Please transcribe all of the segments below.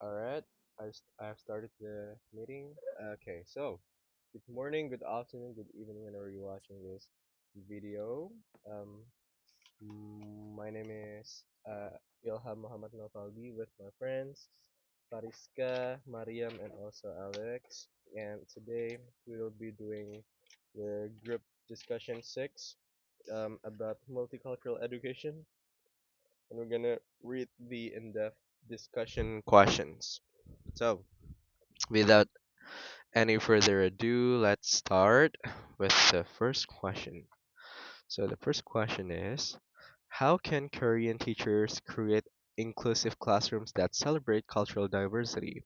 All right, I've started the meeting. Okay, so good morning, good afternoon, good evening, whenever you're watching this video. Um, my name is Ilham Muhammad Nopaldi with my friends Fariska, Mariam, and also Alex. And today we will be doing the group discussion six about multicultural education, and we're gonna read the in-depth discussion questions. So, without any further ado, let's start with the first question. So, the first question is, how can Korean teachers create inclusive classrooms that celebrate cultural diversity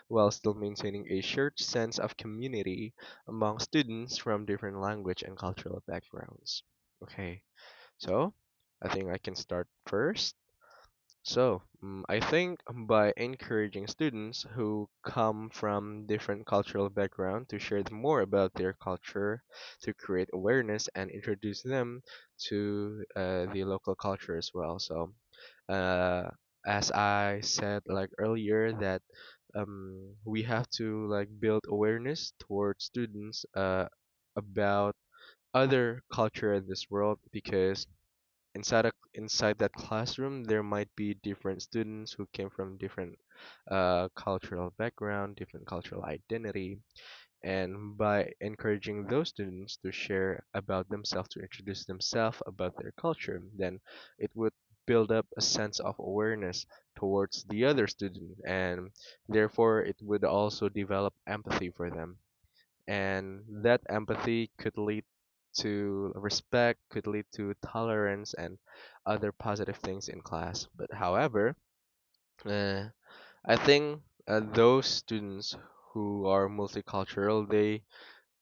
while still maintaining a shared sense of community among students from different language and cultural backgrounds? Okay, so I think I can start first. So, I think by encouraging students who come from different cultural background to share more about their culture, to create awareness and introduce them to the local culture as well. So, uh, as I said like earlier, that we have to like build awareness towards students about other culture in this world because inside that classroom there might be different students who came from different cultural background, different cultural identity, and by encouraging those students to share about themselves, to introduce themselves about their culture, then it would build up a sense of awareness towards the other student, and therefore it would also develop empathy for them, and that empathy could lead to respect, could lead to tolerance and other positive things in class. But however, uh, I think those students who are multicultural, they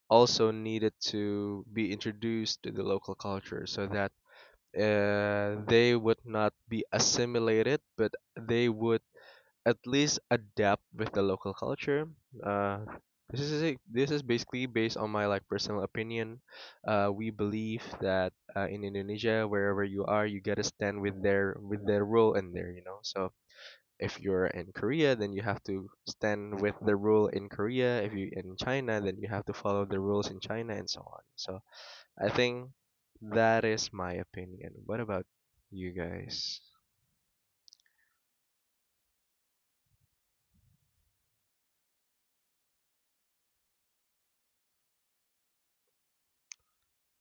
also needed to be introduced to the local culture so that they would not be assimilated, but they would at least adapt with the local culture. Uh, this is basically based on my like personal opinion. We believe that in Indonesia, wherever you are, you gotta stand with their rule in there. You know, so if you're in Korea, then you have to stand with the rule in Korea. If you in China, then you have to follow the rules in China, and so on. So I think that is my opinion. What about you guys?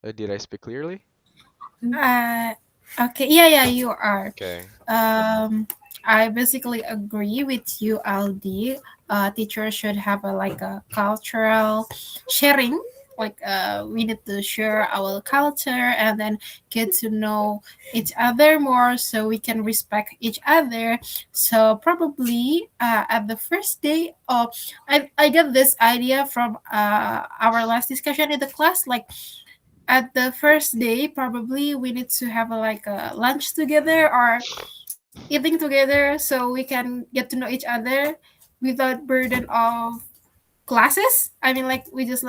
Did I speak clearly? Uh, okay, yeah, you are. Okay. Um, I basically agree with you, Aldi. Teachers should have a cultural sharing. We need to share our culture and then get to know each other more so we can respect each other. So probably at the first day of, I get this idea from our last discussion in the class. Like at the first day probably we need to have a lunch together or eating together so we can get to know each other without burden of classes. I mean, like we just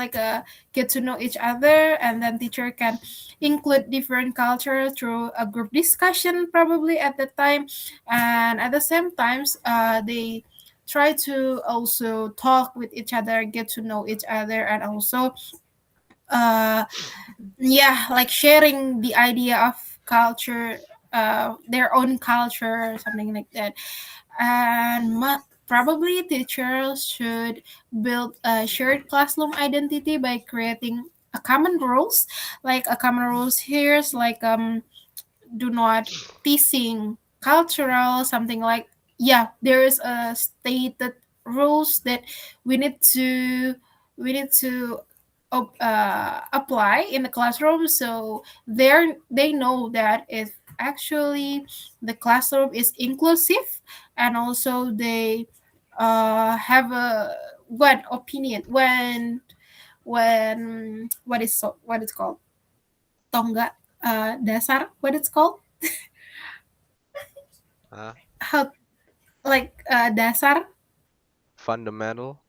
get to know each other, and then teacher can include different culture through a group discussion probably at the time. And at the same times they try to also talk with each other, get to know each other, and also uh yeah, like sharing the idea of culture, their own culture or something like that. And probably teachers should build a shared classroom identity by creating a common rules. Like a common rules here is do not teasing cultural something like, yeah, there is a stated rules that we need to apply in the classroom, so they know that if actually the classroom is inclusive, and also they have a one opinion when what it's called tonggak dasar, what it's called, Uh, how, dasar. Fundamental.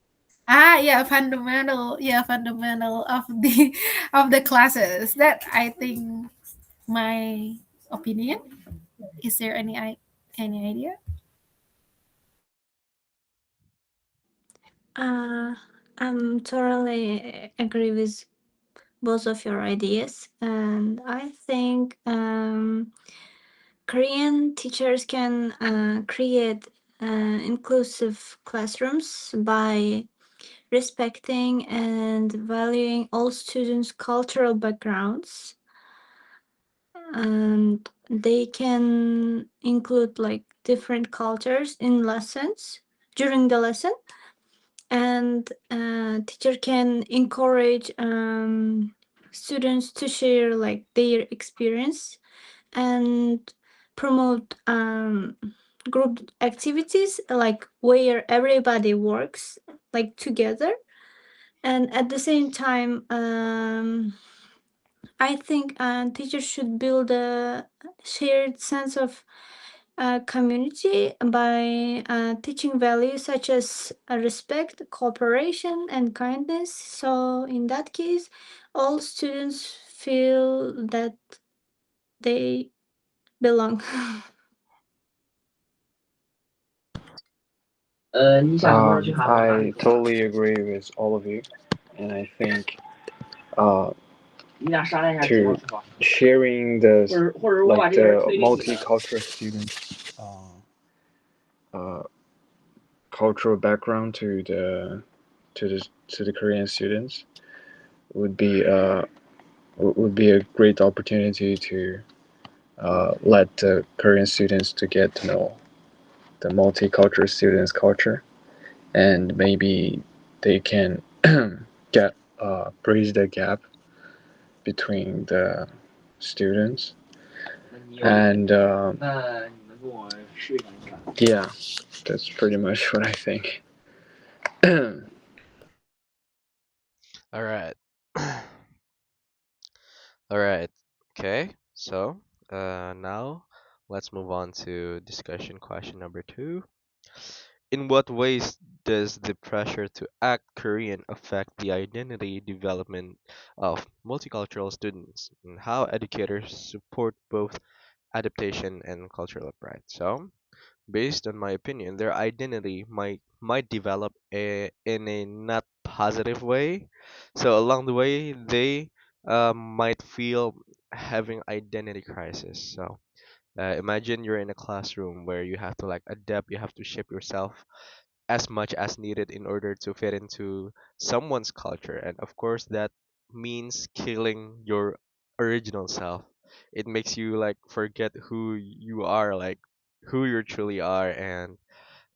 Yeah, fundamental, yeah, fundamental of the of the classes. That I think my opinion. Is there any idea? Uh, I'm totally agree with both of your ideas, and I think Korean teachers can create inclusive classrooms by respecting and valuing all students' cultural backgrounds, and they can include like different cultures in lessons during the lesson, and teacher can encourage students to share like their experience and promote group activities like where everybody works like together, and at the same time I think teachers should build a shared sense of community by teaching values such as respect, cooperation, and kindness. So, in that case, all students feel that they belong. I totally agree with all of you, and I think uh, to sharing the like the multicultural students' uh, cultural background to the Korean students would be would be a great opportunity to let the Korean students to get to know the multicultural students' culture, and maybe they can get bridge the gap between the students and yeah, that's pretty much what I think. All right. All right. Okay. So, now let's move on to discussion question number two. In what ways does the pressure to act Korean affect the identity development of multicultural students, and how educators support both adaptation and cultural pride? So, based on my opinion, their identity might develop in a not positive way. So along the way, they might feel having identity crisis. So imagine you're in a classroom where you have to like adapt, you have to shape yourself as much as needed in order to fit into someone's culture, and of course that means killing your original self. It makes you like forget who you are, like who you truly are, and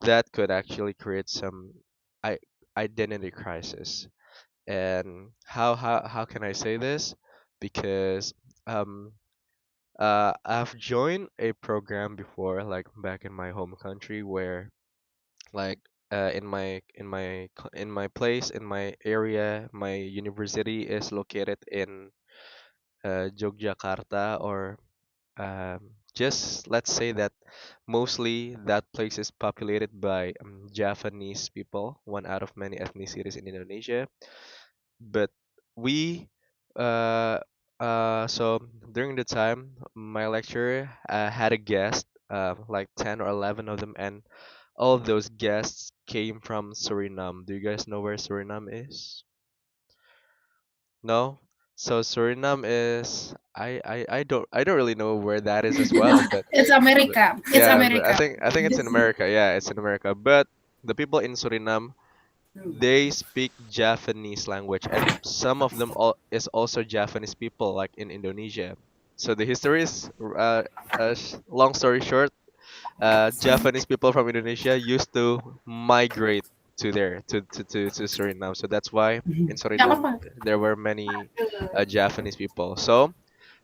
that could actually create some I- identity crisis. And how can I say this? Because um I've joined a program before, like back in my home country, where like in my place, in my area, my university is located in Yogyakarta, or just let's say that mostly that place is populated by Japanese people, one out of many ethnicities in Indonesia. But we uh so during the time my lecturer had a guest, like 10 or 11 of them, and all of those guests came from Suriname. Do you guys know where Suriname is? No? So Suriname is I don't really know where that is as well, It's but America. It's yeah, but I America. think I think it's in America. Yeah, it's in America. But the people in Suriname, they speak Japanese language, and some of them is also Japanese people, like in Indonesia. So the history is, long story short, Japanese people from Indonesia used to migrate to there to Suriname. So that's why in Nggak Suriname apa-apa. there were many Japanese people. So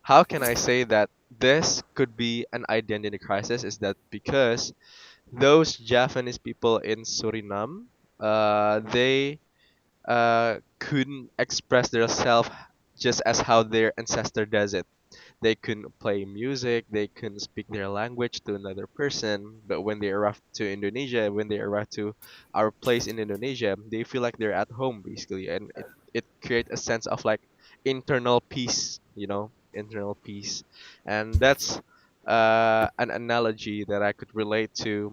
how can I say that this could be an identity crisis? Is that because those Japanese people in Suriname, they couldn't express themselves just as how their ancestor does it. They couldn't play music, they couldn't speak their language to another person. But when they arrive to Indonesia, when they arrive to our place in Indonesia, they feel like they're at home basically, and it creates a sense of like internal peace, internal peace, and that's an analogy that I could relate to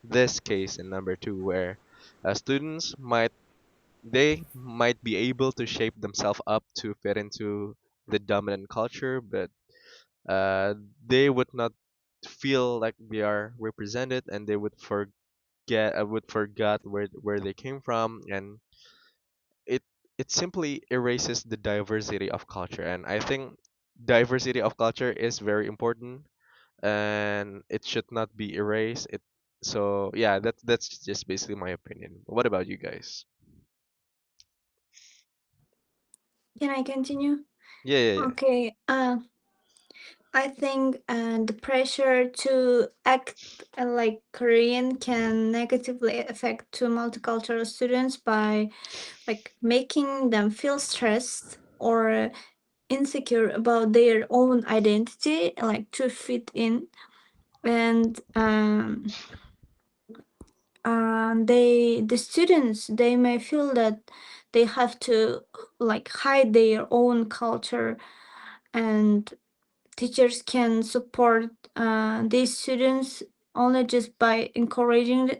this case in number two, where Students might be able to shape themselves up to fit into the dominant culture, but uh, they would not feel like they are represented, and they would forget where they came from, and it it simply erases the diversity of culture. And I think diversity of culture is very important, and it should not be erased. It So yeah, that's just basically my opinion. What about you guys? Can I continue? Yeah, yeah, yeah. Okay. I think the pressure to act like Korean can negatively affect to multicultural students by like making them feel stressed or insecure about their own identity, like to fit in, and the students they may feel that they have to like hide their own culture, and teachers can support these students only just by encouraging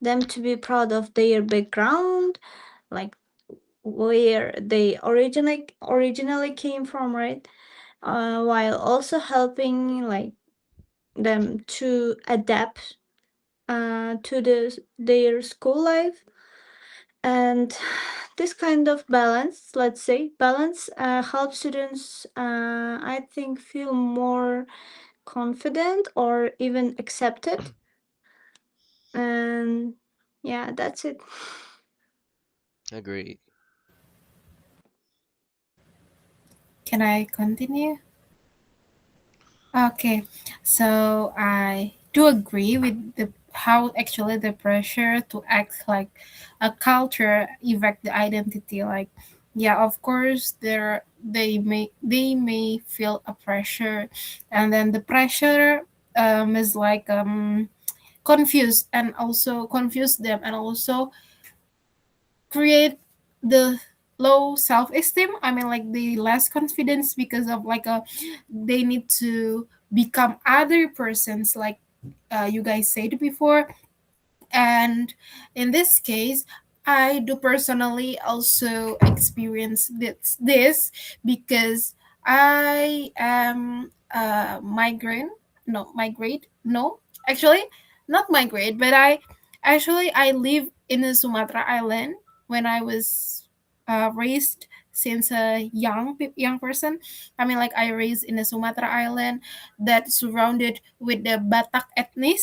them to be proud of their background, like where they originally came from, right? While also helping like them to adapt to their school life. And this kind of balance, let's say balance, helps students, I think, feel more confident or even accepted. And yeah, that's it. Agree. Can I continue? Okay, so I do agree with the how actually the pressure to act like a culture affect the identity. Like, yeah, of course, they may feel a pressure, and then the pressure is like confused and also confuse them and also create the low self-esteem. I mean, like the less confidence because of like a they need to become other persons, like you guys said before. And in this case, I do personally also experience this because I am migrant. No, migrate. No, actually, not migrate, but I live in the Sumatra Island when I was raised since a young person. I mean, like I raised in the Sumatra Island that surrounded with the Batak ethnic,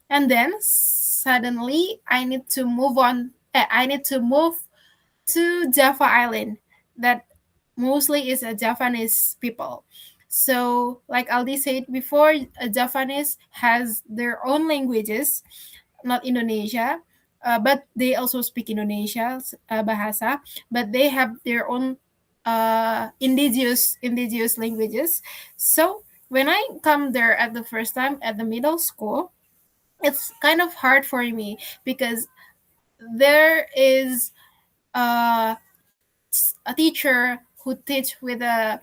and then suddenly I need to move on. I need to move to Java Island, that mostly is a Japanese people. So, like Aldi said before, Japanese has their own languages, not Indonesia, but they also speak Indonesia bahasa, but they have their own indigenous languages. So when I come there at the first time at the middle school, it's kind of hard for me because there is uh, a teacher who teach with the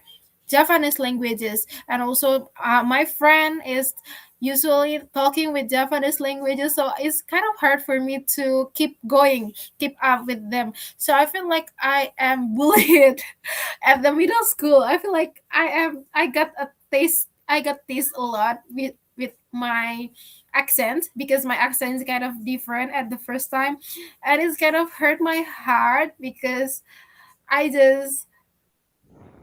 Japanese languages, and also my friend is usually talking with Japanese languages, so it's kind of hard for me to keep up with them. So I feel like I am bullied at the middle school. I feel like I got taste a lot with my accent because my accent is kind of different at the first time, and it's kind of hurt my heart because I just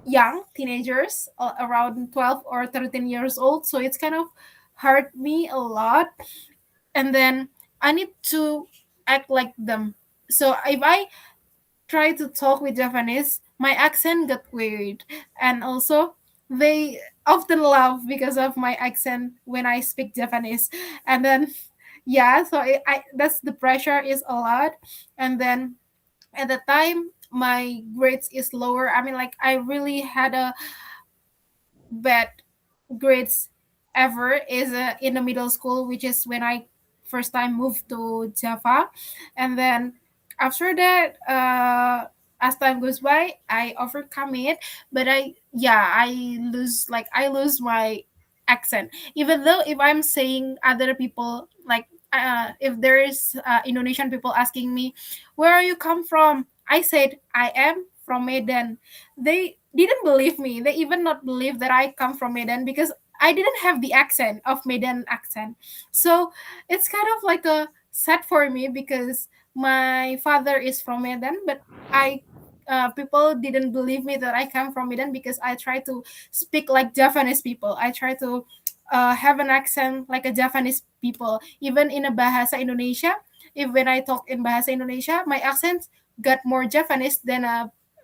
young teenagers around 12 or 13 years old, so it's kind of hurt me a lot. And then I need to act like them. So if I try to talk with Japanese, my accent got weird, and also they often laugh because of my accent when I speak Japanese. And then yeah, so I that's the pressure is a lot. And then at the time my grades is lower. I mean, like I really had a bad grades ever is in the middle school, which is when I first time moved to Java. And then after that, as time goes by, I overcome it. But I lose my accent. Even though if I'm saying other people, like if there is Indonesian people asking me, "Where are you come from?" I said, "I am from Medan." They didn't believe me. They even not believe that I come from Medan because I didn't have the accent of Medan accent. So it's kind of like a sad for me because my father is from Medan, but I people didn't believe me that I come from Medan because I try to speak like Japanese people. I try to have an accent like a Japanese people. Even in a Bahasa Indonesia, if when I talk in Bahasa Indonesia, my accent got more Japanese than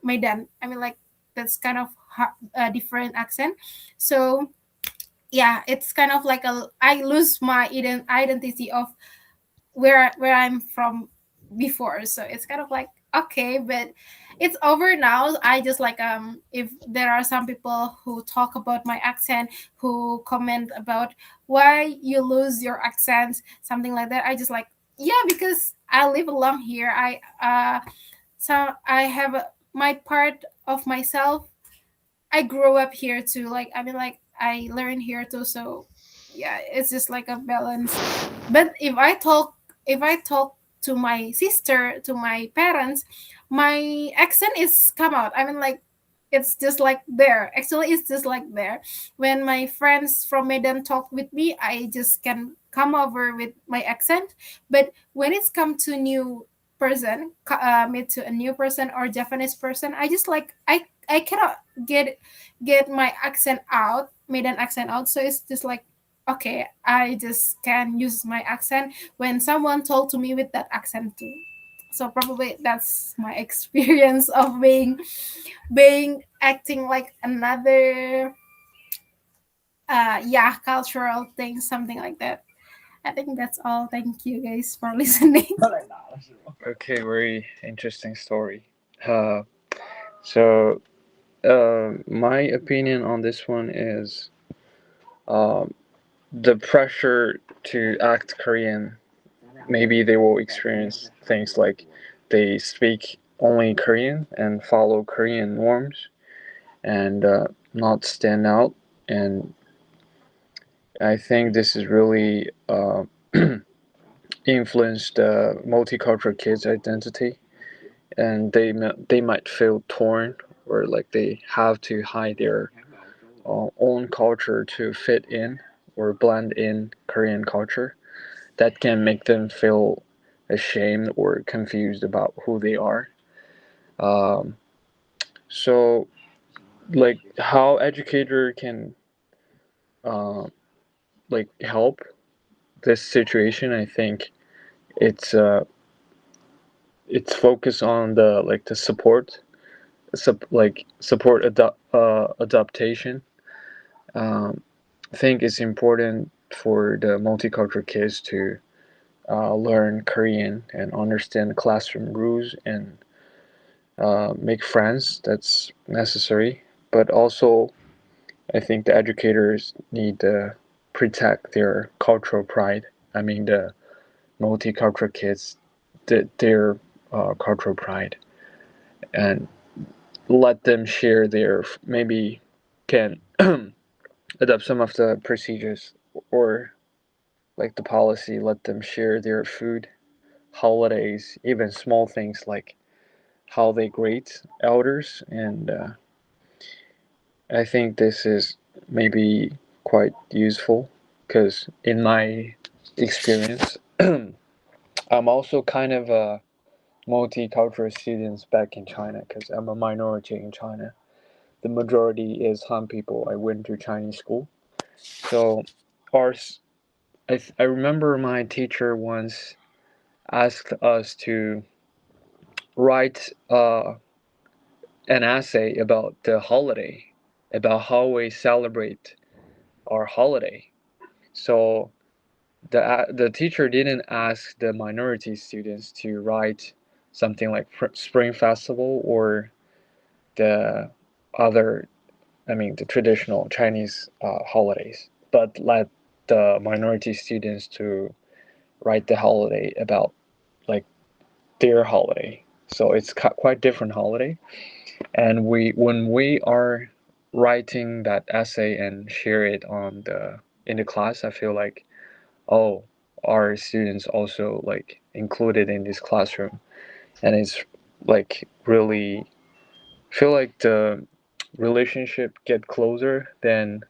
Medan. I mean, like that's kind of a different accent. So yeah, it's kind of like a I lose my identity of where I'm from before. So it's kind of like okay, but it's over now. I just like if there are some people who talk about my accent, who comment about why you lose your accent, something like that. I just like yeah, because I live along here. So I have my part of myself. I grew up here too. Like I mean, like I learned here too. So yeah, it's just like a balance. But if I talk to my sister, to my parents, my accent is come out. I mean, like it's just like there. Actually, it's just like there. When my friends from Medan talk with me, I just can come over with my accent. But when it's come to new person, meet to a new person or Japanese person, I just like I cannot get get my accent out, Medan accent out. So it's just like okay, I just can use my accent when someone talk to me with that accent too. So probably that's my experience of being acting like another yeah, cultural thing, something like that. I think that's all. Thank you guys for listening. Okay, very interesting story. Uh, so my opinion on this one is um, the pressure to act Korean. Maybe they will experience things like they speak only Korean and follow Korean norms and not stand out. And I think this is really influenced multicultural kids' identity, and they might feel torn or like they have to hide their own culture to fit in or blend in Korean culture. That can make them feel ashamed or confused about who they are. Um, so, like, how educator can uh, like help this situation? I think it's uh, it's focused on the like the support, support adaptation. Um, I think it's important for the multicultural kids to learn Korean and understand classroom rules and make friends. That's necessary. But also, I think the educators need to protect their cultural pride. I mean, the multicultural kids, their cultural pride, and let them share their maybe can adopt some of the procedures or like the policy. Let them share their food, holidays, even small things like how they greet elders, and I think this is maybe quite useful because in my experience, I'm also kind of a multicultural student back in China because I'm a minority in China. The majority is Han people. I went to Chinese school, so ours. I remember my teacher once asked us to write an essay about the holiday, about how we celebrate our holiday. So the teacher didn't ask the minority students to write something like Spring Festival or the other, I mean, the traditional Chinese holidays, but let the minority students to write the holiday about like their holiday. So it's quite different holiday. And when we are writing that essay and share it on the in the class, I feel like, oh, our students also like included in this classroom, and it's like really feel like the relationship get closer than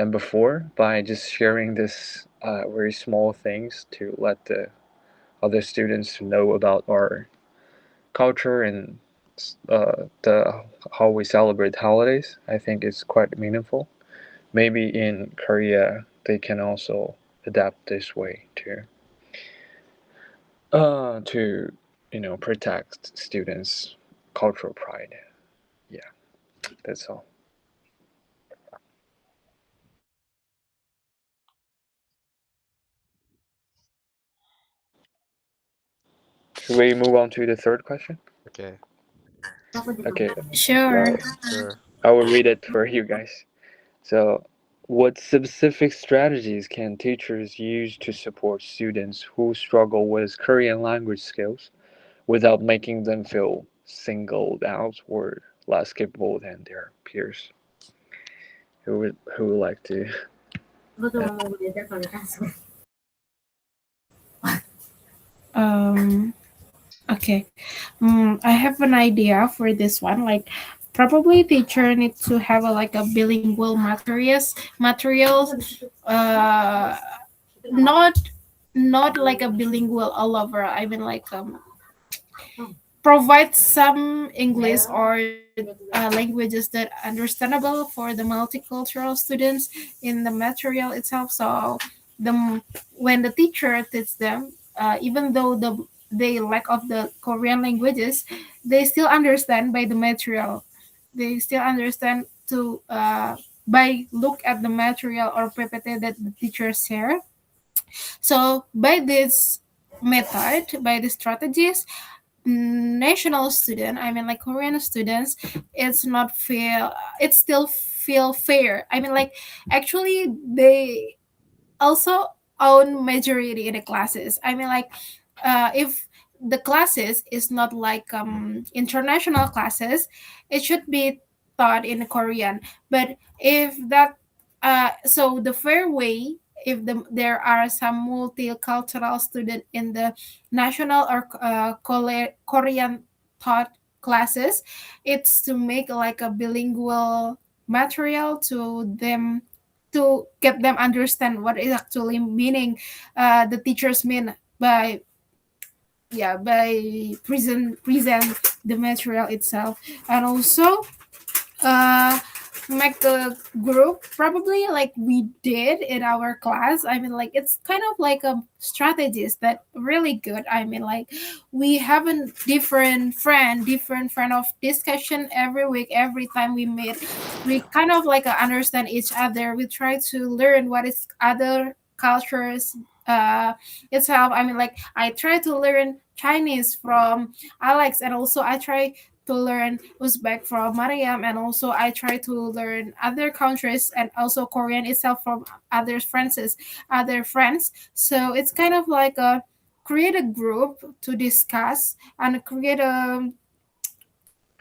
before by just sharing this very small things to let the other students know about our culture and the how we celebrate holidays. I think it's quite meaningful. Maybe in Korea they can also adapt this way to protect students' cultural pride. Yeah, that's all. Should we move on to the third question? Okay. Okay, Sure. Sure. I will read it for you guys. So, what specific strategies can teachers use to support students who struggle with Korean language skills without making them feel singled out or less capable than their peers? Who would like to? Um. Okay. I have an idea for this one. Like, probably teacher need to have a like a bilingual materials. Not not like a bilingual all over. I mean like provide some English or languages that understandable for the multicultural students in the material itself. So the when the teacher teaches them, even though they lack of the Korean languages, they still understand by the material. They still understand to by look at the material or PPT that the teachers share. So by this method, by the strategies, national student, I mean like Korean students, it's not feel it still feel fair. I mean like actually they also own majority in the classes. I mean like if the classes is not like international classes, it should be taught in Korean. But if that so the fair way, if there are some multicultural student in the national or Korean taught classes, it's to make like a bilingual material to them to get them understand what is actually meaning the teachers mean by present the material itself. And also uh make a group probably like we did in our class. I mean like it's kind of like a strategies that really good. I mean like we have a different friend of discussion every week. Every time we meet, we kind of like understand each other. We try to learn what is other cultures itself. I mean like I try to learn Chinese from Alex, and also I try to learn Uzbek from Mariam, and also I try to learn other countries and also Korean itself from other friends. So it's kind of like a create a group to discuss and create a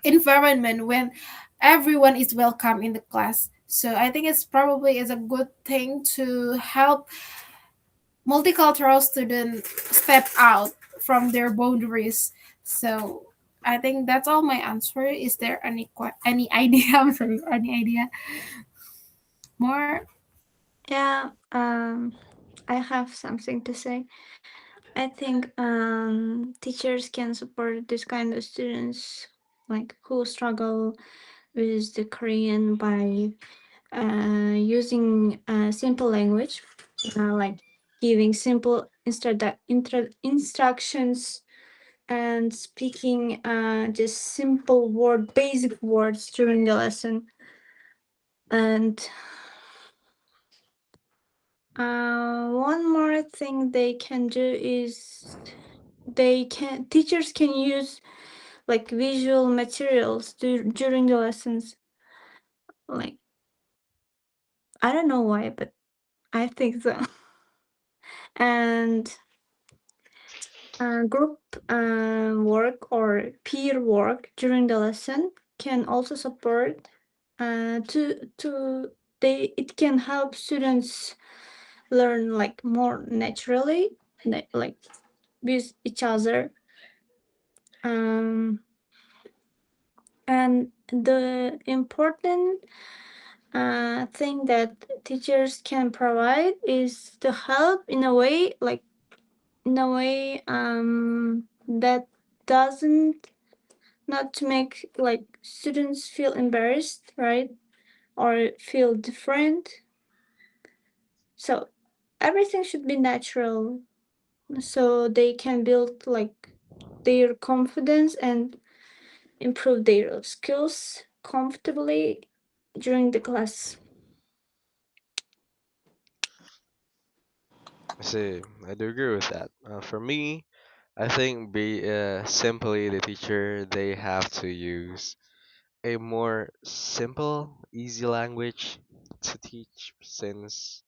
environment when everyone is welcome in the class. So I think it's probably is a good thing to help multicultural students step out from their boundaries. So I think that's all my answer. Is there any idea? I'm sorry, any idea more? Yeah, I have something to say. I think teachers can support this kind of students like who struggle with the Korean by using simple language, like giving simple instructions and speaking just simple basic words during the lesson. And one more thing they can do is teachers can use like visual materials during the lessons. Like I don't know why, but I think so. And group work or peer work during the lesson can also support to they it can help students learn like more naturally, like with each other. Um, and the important thing that teachers can provide is to help in a way, like in a way that doesn't, not to make like students feel embarrassed, right, or feel different. So everything should be natural, so they can build like their confidence and improve their skills comfortably during the class. I see. I do agree with that. For me, I think be simply the teacher they have to use a more simple, easy language to teach since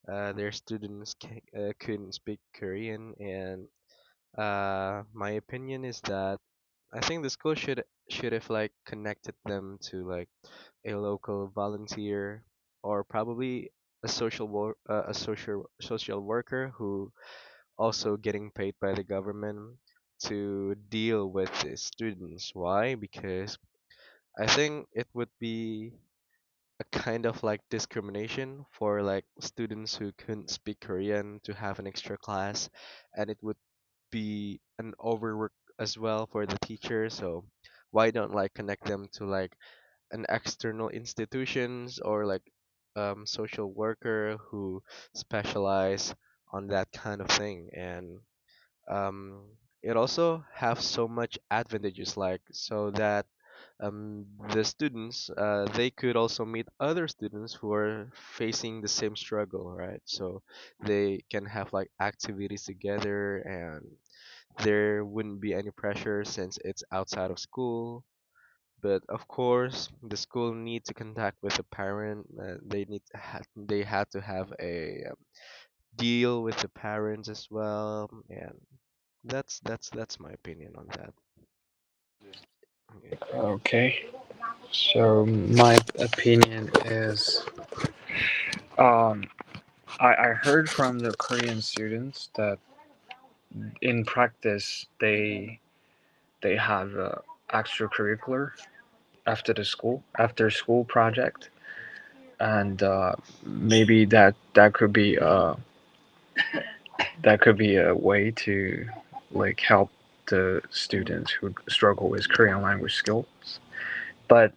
their students couldn't speak Korean. And my opinion is that I think the school should have like connected them to like a local volunteer or probably a social worker who also getting paid by the government to deal with the students. Why? Because I think it would be a kind of like discrimination for like students who couldn't speak Korean to have an extra class, and it would be an overwork as well for the teacher. So why don't like connect them to like an external institutions or like social worker who specialize on that kind of thing? And um, it also have so much advantages like so that the students they could also meet other students who are facing the same struggle, right? So they can have like activities together, and there wouldn't be any pressure since it's outside of school. But of course the school need to contact with the parent. They had to have a deal with the parents as well, and that's my opinion on that. Okay. Okay. So my opinion is, um, I heard from the Korean students that in practice they have extracurricular after school project, and maybe that could be a way to like help the students who struggle with Korean language skills. But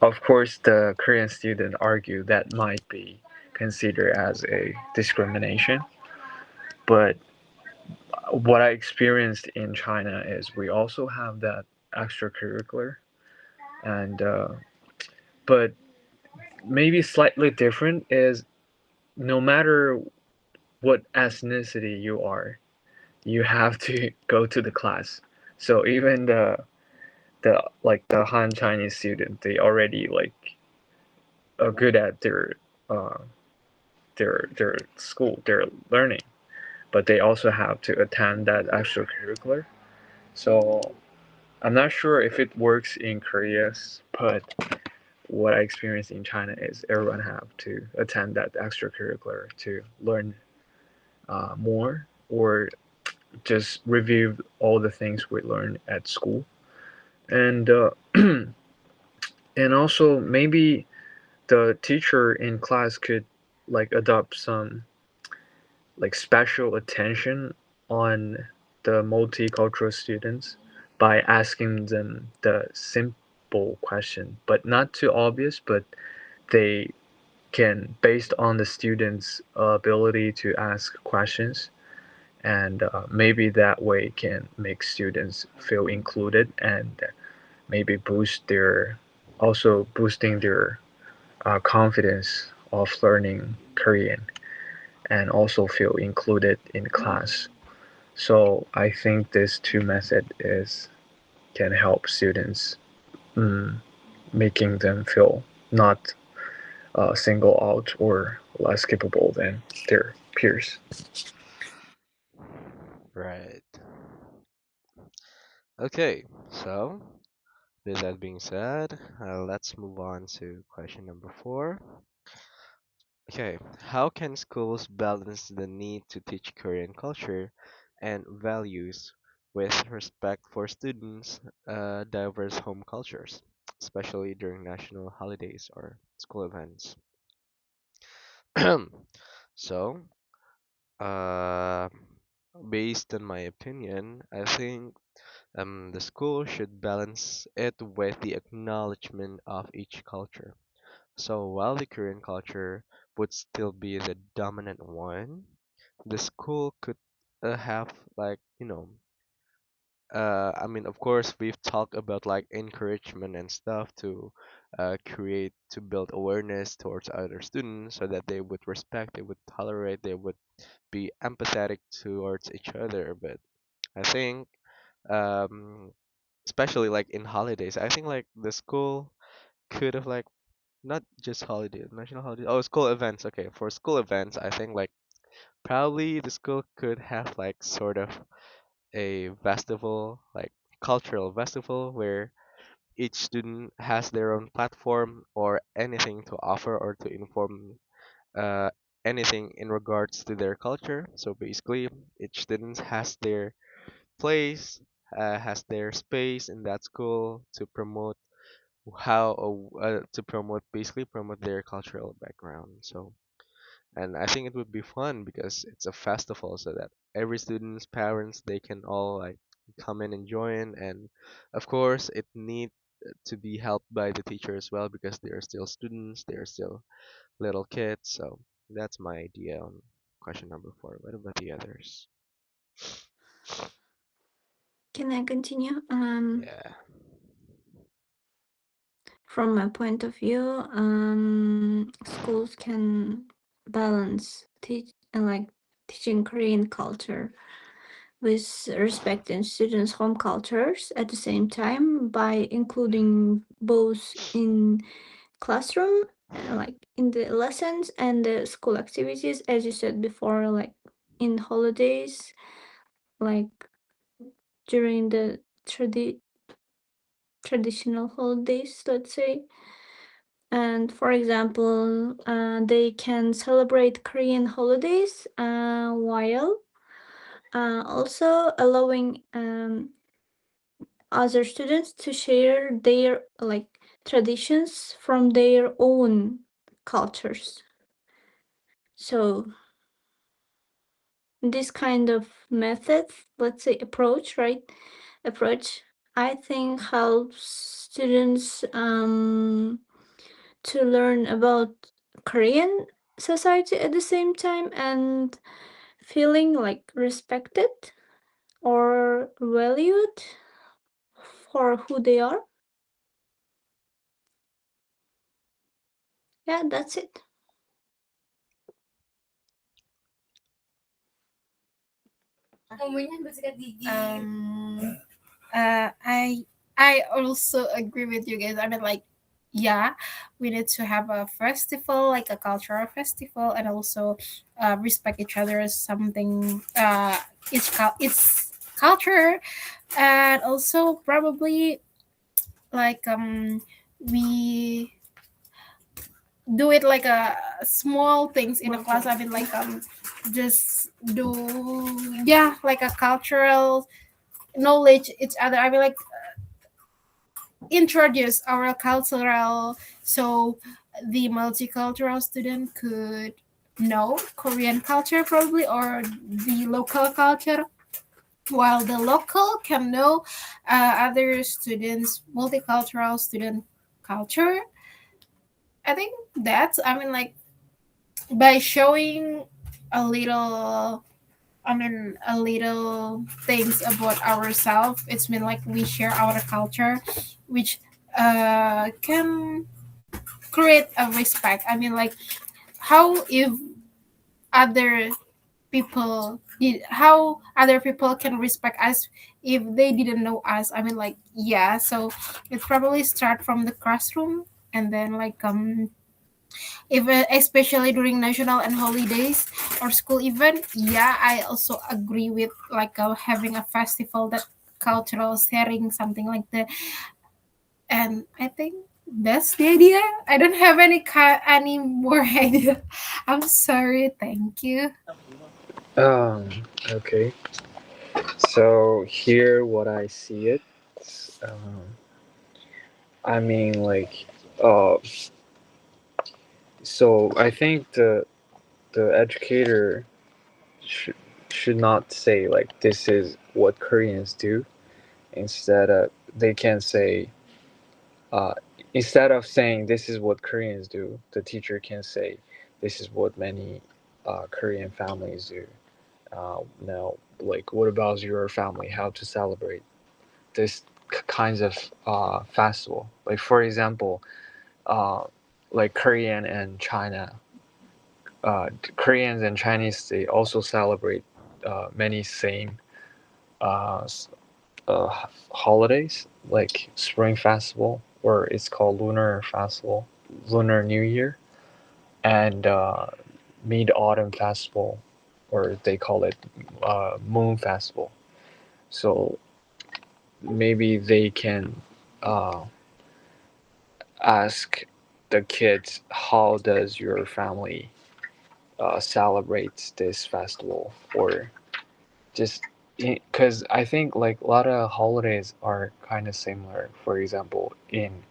of course, the Korean student argue that might be considered as a discrimination. But what I experienced in China is we also have that extracurricular, and but maybe slightly different is no matter what ethnicity you are, you have to go to the class. So even the Han Chinese student, they already like are good at uh, their school, their learning, but they also have to attend that extracurricular. So I'm not sure if it works in Korea, but what I experienced in China is everyone have to attend that extracurricular to learn more or just review all the things we learned at school. And and also maybe the teacher in class could like adopt some like special attention on the multicultural students by asking them the simple question, but not too obvious, but they can based on the students' ability to ask questions, and maybe that way can make students feel included and maybe boost their also boosting their confidence of learning Korean and also feel included in class. So I think this two method is can help students, mm, making them feel not single out or less capable than their peers. Right. Okay, so with that being said, let's move on to question number 4. Okay, how can schools balance the need to teach Korean culture and values with respect for students' diverse home cultures, especially during national holidays or school events? So, uh, based on my opinion, I think the school should balance it with the acknowledgement of each culture. So while the Korean culture would still be the dominant one, the school could have like I mean, of course, we've talked about like encouragement and stuff to create to build awareness towards other students so that they would respect, they would tolerate, they would be empathetic towards each other. But I think um, especially like in holidays, I think like the school could have like not just holiday, national holiday. Oh, school events. Okay, for school events, I think like probably the school could have like sort of a festival, like cultural festival, where each student has their own platform or anything to offer or to inform uh, anything in regards to their culture. So basically, each student has their place, has their space in that school to promote to promote basically promote their cultural background. So and I think it would be fun because it's a festival so that every student's parents they can all like come in and join, and of course it need to be helped by the teacher as well because they are still students, they are still little kids. So that's my idea on question number 4. What about the others? Can I continue? Yeah. From my point of view, schools can balance teaching Korean culture with respecting students' home cultures at the same time by including both in classroom, like in the lessons and the school activities, as you said before, like in holidays, like during the traditional holidays, let's say. And for example, they can celebrate Korean holidays while also allowing other students to share their traditions from their own cultures. So this kind of method, let's say approach, I think helps students to learn about Korean society at the same time and feeling like respected or valued for who they are. Yeah, that's it. Um, uh, I I also agree with you guys. I mean, like, yeah, we need to have a festival, like a cultural festival, and also respect each other as something. Its culture, and also probably like we do it like a small things in a class. I mean, like just do, yeah, like a cultural knowledge each other. I mean, like introduce our cultural, so the multicultural student could know Korean culture probably or the local culture, while the local can know other students multicultural student culture. I think that's, I mean, like by showing a little, I mean, a little things about ourselves. It's been like we share our culture, which can create a respect. I mean, like how if other how other people can respect us if they didn't know us. I mean, like, yeah. So it probably start from the classroom, and then like if especially during national and holidays or school event, yeah, I also agree with like having a festival that cultural sharing something like that. And I think That's the idea. I don't have any more idea. I'm sorry. Thank you. Um, okay. So here, what I see it. I mean, like, uh, so I think the educator should should not say like this is what Koreans do. Instead, they can say, uh, instead of saying this is what Koreans do, the teacher can say this is what many Korean families do. Now, like, what about your family? How to celebrate this kinds of festival? Like, for example, uh, like Koreans and Chinese, they also celebrate many same uh, holidays, like Spring Festival, or it's called Lunar Festival, Lunar New Year, and Mid Autumn Festival, or they call it Moon Festival. So maybe they can uh, ask the kids, how does your family celebrate this festival, or just because I think like a lot of holidays are kind of similar. For example, in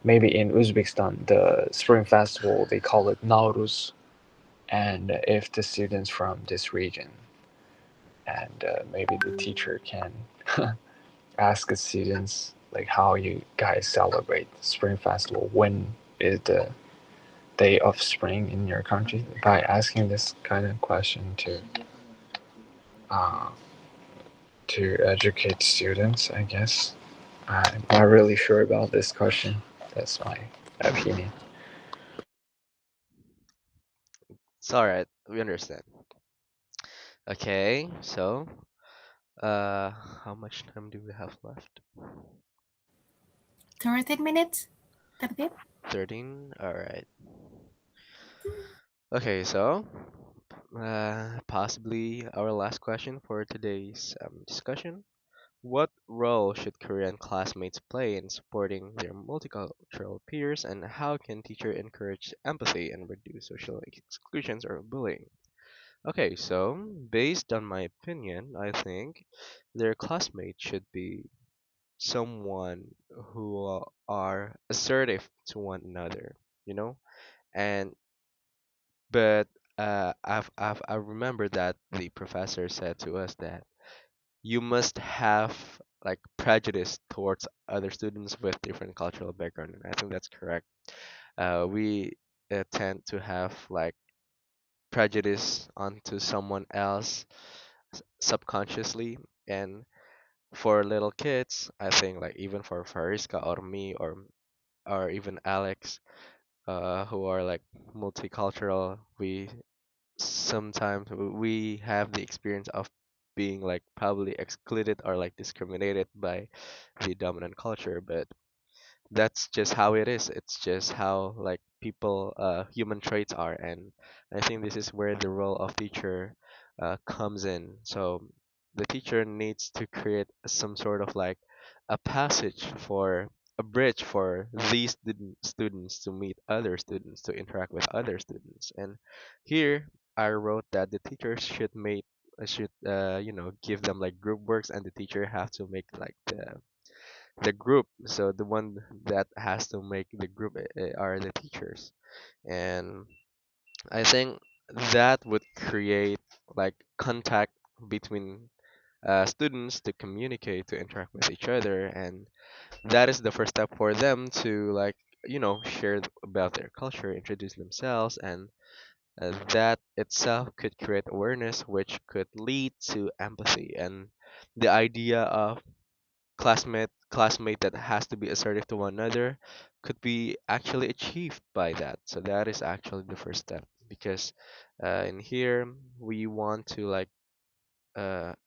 maybe in Uzbekistan, the Spring Festival they call it Nauruz, and if the students from this region, and maybe the teacher can ask the students like how you guys celebrate Spring Festival. When is the day of spring in your country? By asking this kind of question uh, to educate students, I guess. I'm not really sure about this question. That's my opinion. It's alright. We understand. Okay, so how much time do we have left? 13 minutes. 13. 13. All right. Okay, so possibly our last question for today's discussion. What role should Korean classmates play in supporting their multicultural peers, and how can teacher encourage empathy and reduce social exclusions or bullying? Okay, so based on my opinion, I think their classmates should be someone who are assertive to one another, you know, and but I remember that the professor said to us that you must have like prejudice towards other students with different cultural background, and I think that's correct. We tend to have like prejudice onto someone else subconsciously, and for little kids, I think like even for Fariska or me or even Alex, who are like multicultural, we sometimes we have the experience of being like probably excluded or like discriminated by the dominant culture, but that's just how it is. It's just how like people human traits are, and I think this is where the role of teacher comes in. So the teacher needs to create some sort of like a passage for a bridge for these students to meet other students, to interact with other students. And here I wrote that the teachers should give them like group works, and the teacher have to make like the group. So the one that has to make the group are the teachers. And I think that would create like contact between students to communicate, to interact with each other, and that is the first step for them to like share about their culture, introduce themselves, and that itself could create awareness, which could lead to empathy. And the idea of classmate that has to be assertive to one another could be actually achieved by that. So that is actually the first step, because in here we want to like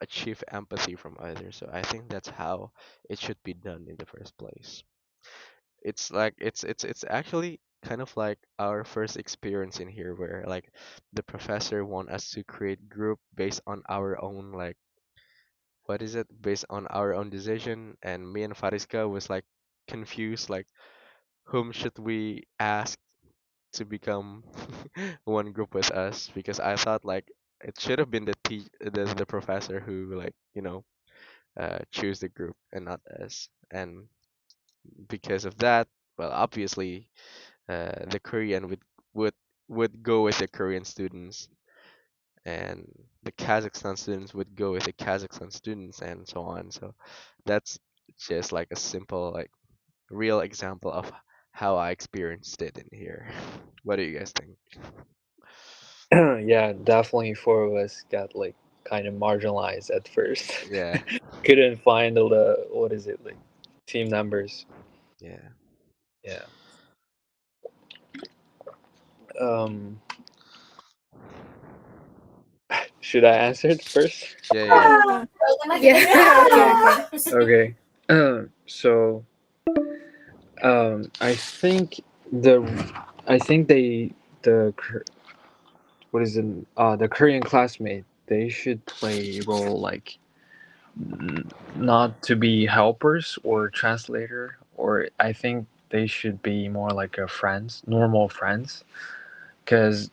achieve empathy from others. So I think that's how it should be done in the first place. It's like it's actually kind of like our first experience in here, where like the professor want us to create group based on our own like what is it based on our own decision, and me and Fariska was like confused, like whom should we ask to become one group with us, because I thought like it should have been the professor who, like, choose the group and not us. And because of that, well, obviously, the Korean would would go with the Korean students, and the Kazakhstan students would go with the Kazakhstan students, and so on. So that's just like a simple, like, real example of how I experienced it in here. What do you guys think? Yeah, definitely four of us got like kind of marginalized at first. Yeah, Couldn't find the what is it like team numbers. yeah, Yeah. Um, should I answer it first? yeah, yeah. Yeah. Okay. Okay. Okay. So I think the I think the what is it? The Korean classmate, they should play a role like not to be helpers or translator, or I think they should be more like a friends, normal friends. Because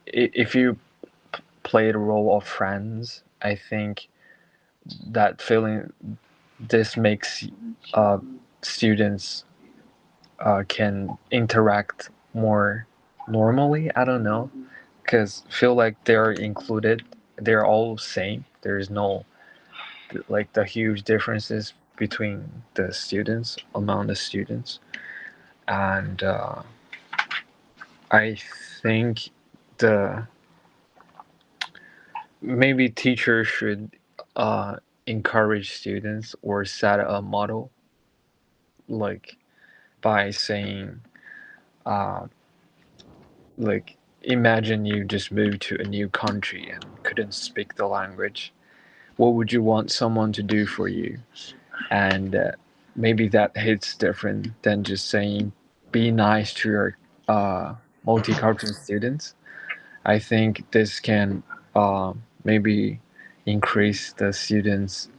if you play the role of friends, I think that feeling this makes uh, students can interact more normally. I don't know, because feel like they're included. They're all same. There's no like the huge differences between the students among the students, and I think the maybe teachers should encourage students or set a model like by saying uh, like imagine you just moved to a new country and couldn't speak the language. What would you want someone to do for you? And maybe that hits different than just saying be nice to your multicultural students. I think this can maybe increase the students'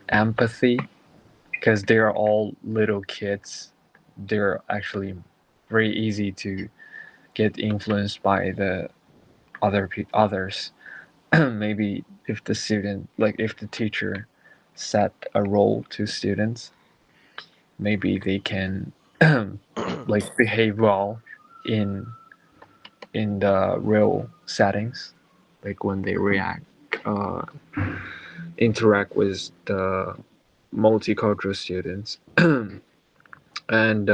empathy because they're all little kids. They're actually very easy to get influenced by the others. Maybe if the student, like if the teacher set a role to students, maybe they can like behave well in in the real settings, like when they uh, interact with the multicultural students. And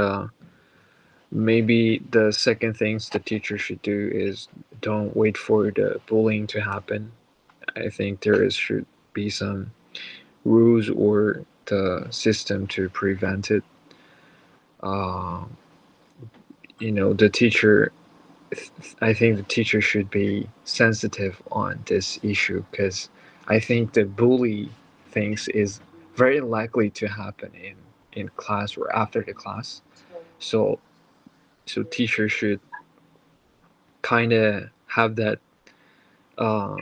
maybe the second things the teacher should do is don't wait for the bullying to happen. I think should be some rules or the system to prevent it. Uh, the teacher. I think the teacher should be sensitive on this issue because I think the bully things is very likely to happen in class or after the class. So teachers should kind of have that uh,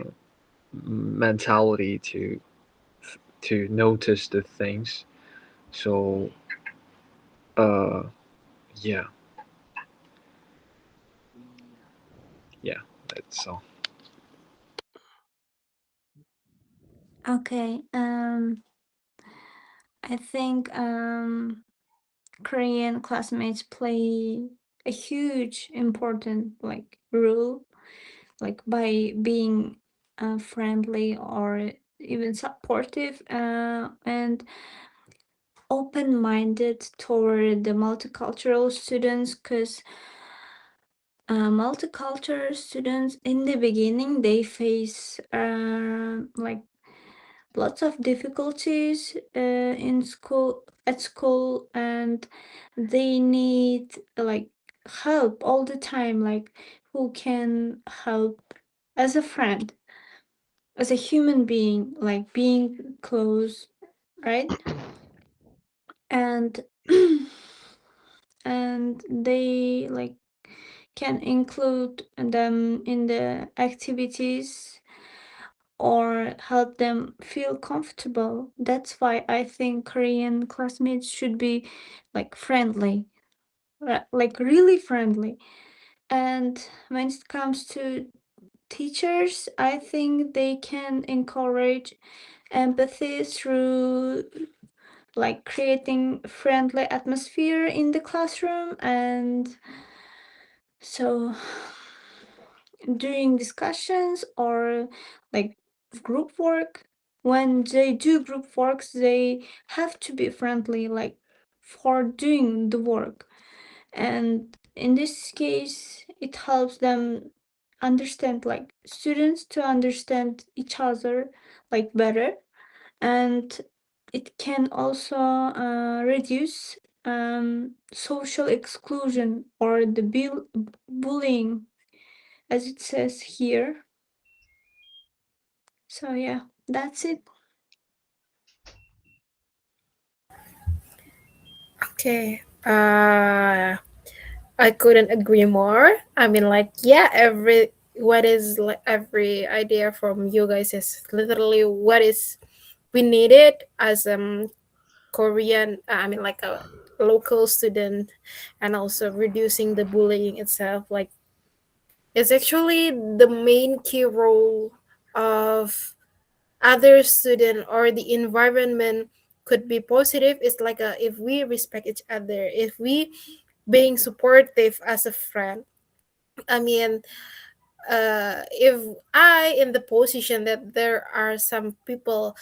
mentality to notice the things. So uh, yeah, yeah, that's all. Okay. I think Korean classmates play a huge important like role, like by being friendly or even supportive and open-minded toward the multicultural students, because multicultural students in the beginning they face like lots of difficulties in school at school, and they need like help all the time, like who can help as a friend, as a human being, like being close, right? And and they like can include them in the activities or help them feel comfortable. That's why I think Korean classmates should be like friendly, like really friendly. And when it comes to teachers, I think they can encourage empathy through like creating friendly atmosphere in the classroom. And so during discussions or like group work, when they do group works, they have to be friendly like for doing the work. And in this case it helps them understand, like students to understand each other like better. And it can also reduce social exclusion or the bullying, as it says here. So yeah, that's it. Okay. I couldn't agree more. I mean, like, yeah, every idea from you guys is literally what is we needed as Korean. I mean, like a local student, and also reducing the bullying itself. Like, it's actually the main key role of other student or the environment could be positive. It's like if we respect each other, if we being supportive as a friend. I mean, if I in the position that there are some people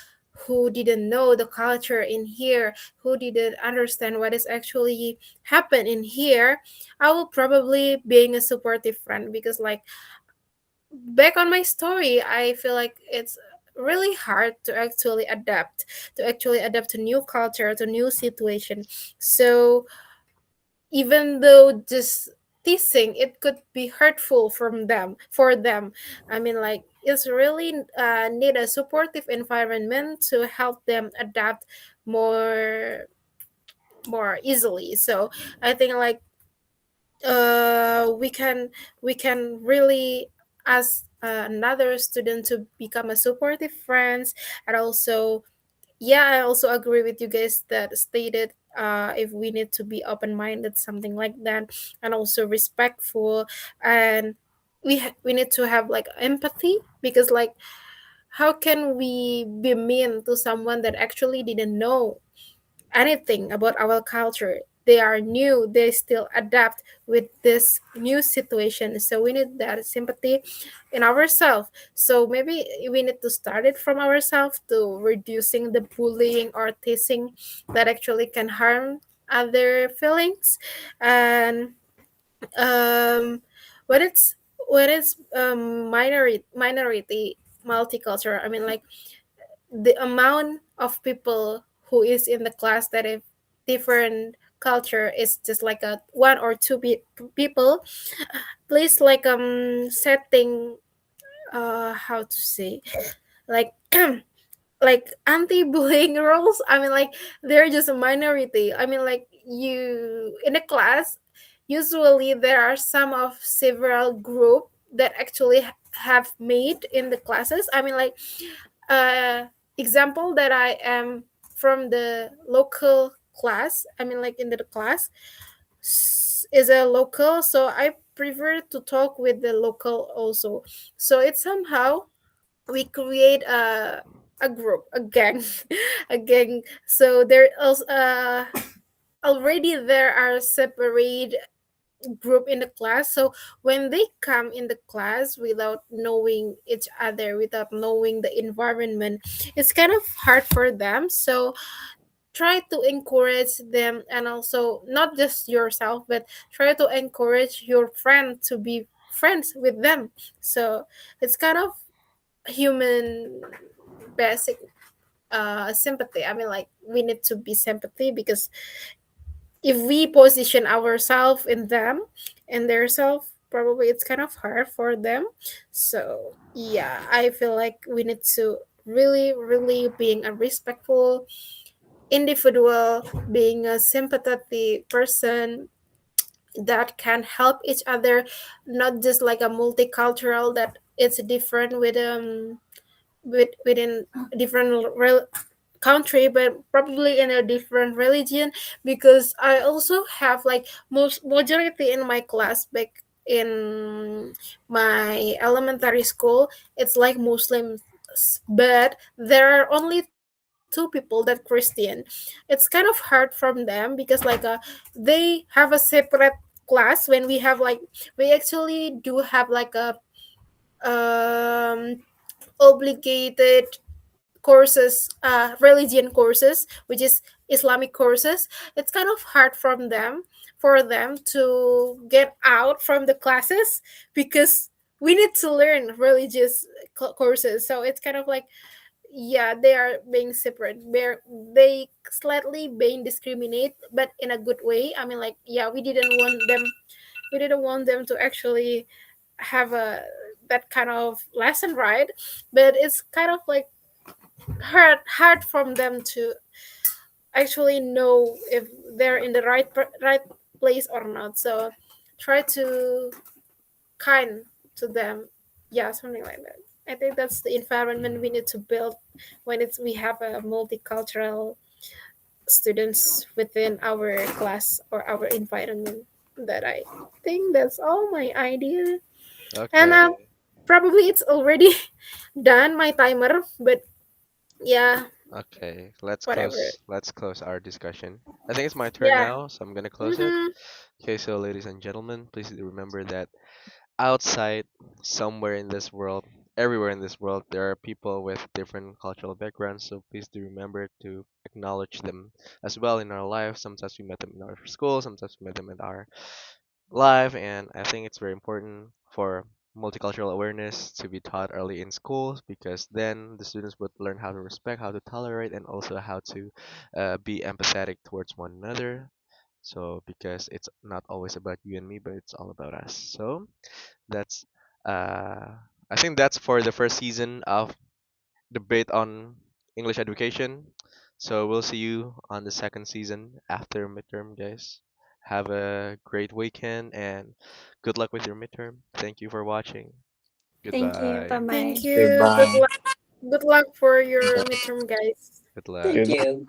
who didn't know the culture in here, who didn't understand what is actually happen in here, I will probably being a supportive friend, because like back on my story, I feel like it's really hard to actually adapt to new culture, to new situation. So even though just teasing, it could be hurtful from them for them. I mean, like it's really need a supportive environment to help them adapt more more easily. So I think like we can really ask another student to become a supportive friends. And also, yeah, I also agree with you guys that stated if we need to be open-minded, something like that, and also respectful. And we need to have like empathy, because like how can we be mean to someone that actually didn't know anything about our culture? They are new, they still adapt with this new situation, so we need that sympathy in ourselves. So maybe we need to start it from ourselves to reducing the bullying or teasing that actually can harm other feelings. And um when it's minority multicultural, I mean like the amount of people who is in the class that have different culture is just like a one or two people. Please like setting how to say, like like anti-bullying rules. I mean like they're just a minority. I mean like you in a class, usually there are some of several group that actually have made in the classes. I mean like uh example that I am from the local class, I mean like in the class is a local, so I prefer to talk with the local also. So it's somehow we create a group, a gang, a gang. So there also already there are separate group in the class. So when they come in the class without knowing each other, without knowing the environment, it's kind of hard for them. So try to encourage them, and also not just yourself, but try to encourage your friend to be friends with them. So it's kind of human basic sympathy. I mean like we need to be sympathy, because if we position ourselves in them and their self, probably it's kind of hard for them. So yeah, I feel like we need to really being a respectful individual, being a sympathetic person that can help each other, not just like a multicultural that it's different with within different country, but probably in a different religion, because I also have like most majority in my class back in my elementary school, it's like Muslims, but there are only two people that Christian. It's kind of hard from them because like they have a separate class when we have like we actually do have like a um obligated courses, religion courses, which is Islamic courses. It's kind of hard from them for them to get out from the classes because we need to learn religious courses. So it's kind of like, yeah, they are being separate. They slightly being discriminate, but in a good way. I mean, like, yeah, we didn't want them to actually have a that kind of lesson, right? But it's kind of like hard from them to actually know if they're in the right place or not. So try to kind to them. Yeah, something like that. I think that's the environment we need to build when it's we have a multicultural students within our class or our environment. That I think that's all my idea. And Okay. probably it's already done my timer, but yeah, Okay. Let's whatever. close our discussion. I think it's my turn Yeah. now, so I'm gonna close it. Mm-hmm. Okay, so ladies and gentlemen, please remember that outside, somewhere in this world, everywhere in this world, there are people with different cultural backgrounds. So please do remember to acknowledge them as well in our life. Sometimes we met them in our school, sometimes we met them in our life, and I think it's very important for multicultural awareness to be taught early in schools because then the students would learn how to respect, how to tolerate, and also how to be empathetic towards one another. So because it's not always about you and me, but it's all about us. So that's uh, I think that's for the first season of debate on English education. So we'll see you on the second season after midterm, guys. Have a great weekend and good luck with your midterm. Thank you for watching. Thank you. Bye Goodbye. bye. Thank you. Good Goodbye. luck. Good luck for your midterm, guys. Good luck. Thank Good. you.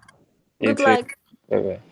You Good too. luck. Bye bye.